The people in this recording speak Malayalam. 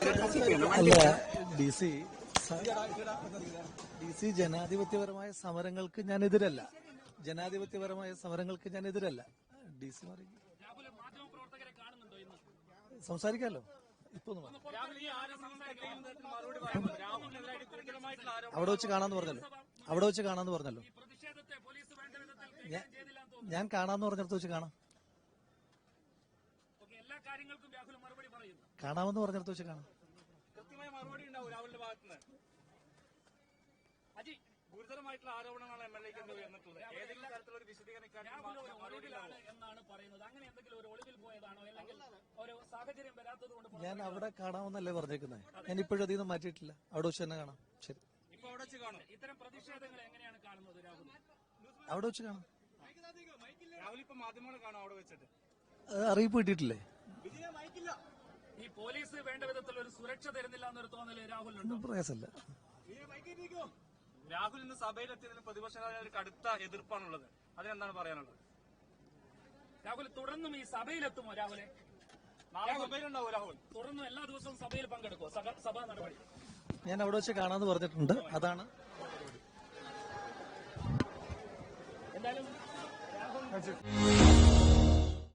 അല്ല, ഡി സി ജനാധിപത്യപരമായ സമരങ്ങൾക്ക് ഞാൻ എതിരല്ല. ജനാധിപത്യപരമായ സമരങ്ങൾക്ക് ഞാൻ എതിരല്ല. ഡി സി സംസാരിക്കാമല്ലോ. ഇപ്പൊ അവിടെ വെച്ച് കാണാന്ന് പറഞ്ഞല്ലോ. ഞാൻ കാണാന്ന് പറഞ്ഞിടത്ത് വെച്ച് കാണാമെന്ന് പറഞ്ഞിടത്ത് വെച്ച് കാണാം. ഗുരുതരമായിട്ടുള്ള ആരോപണങ്ങളാണ് MLA ഉയർന്നിട്ടുള്ളത്. ഏതെങ്കിലും തരത്തിലൊരു വിശദീകരണം എന്നാണ് പറയുന്നത്. അങ്ങനെ എന്തെങ്കിലും ഒരു ഒളിവിൽ പോയതാണോ, അല്ലെങ്കിൽ ഒരു സാഹചര്യം വരാത്തതുകൊണ്ട്? ഞാൻ അവിടെ കാണാമെന്നല്ലേ പറഞ്ഞേക്കുന്നത്. ഞാൻ ഇപ്പോഴും അതിൽ നിന്ന് മാറ്റിയിട്ടില്ല. അവിടെ വെച്ച് തന്നെ കാണാം. ശരി, ഇപ്പൊ അവിടെ വെച്ച് കാണും. ഇത്തരം പ്രതിഷേധങ്ങൾ എങ്ങനെയാണ് കാണുന്നത് രാഹുൽ? അവിടെ വെച്ച് കാണാം. രാഹുൽ ഇപ്പൊ മാധ്യമങ്ങളെ കാണാം അവിടെ വെച്ചിട്ട്. അറിയിപ്പ് കിട്ടിയിട്ടില്ലേ? ഈ പോലീസ് വേണ്ട വിധത്തിൽ ഒരു സുരക്ഷ തരുന്നില്ല എന്നൊരു തോന്നല് രാഹുലിനുണ്ട്? പ്രയാസമല്ല. രാഹുൽ ഇന്ന് സഭയിലെത്തിയതിന് പ്രതിപക്ഷ കടുത്ത എതിർപ്പാണുള്ളത്. അതിനെന്താണ് പറയാനുള്ളത്? രാഹുൽ തുടർന്നും ഈ സഭയിലെത്തുമോ? രാഹുലെ സഭയിലുണ്ടാവും. രാഹുൽ തുടർന്നും എല്ലാ ദിവസവും സഭയിൽ പങ്കെടുക്കുമോ? സഭാ നടപടി ഞാൻ അവിടെ വെച്ച് കാണാന്ന് പറഞ്ഞിട്ടുണ്ട്. അതാണ് എന്തായാലും രാഹുൽ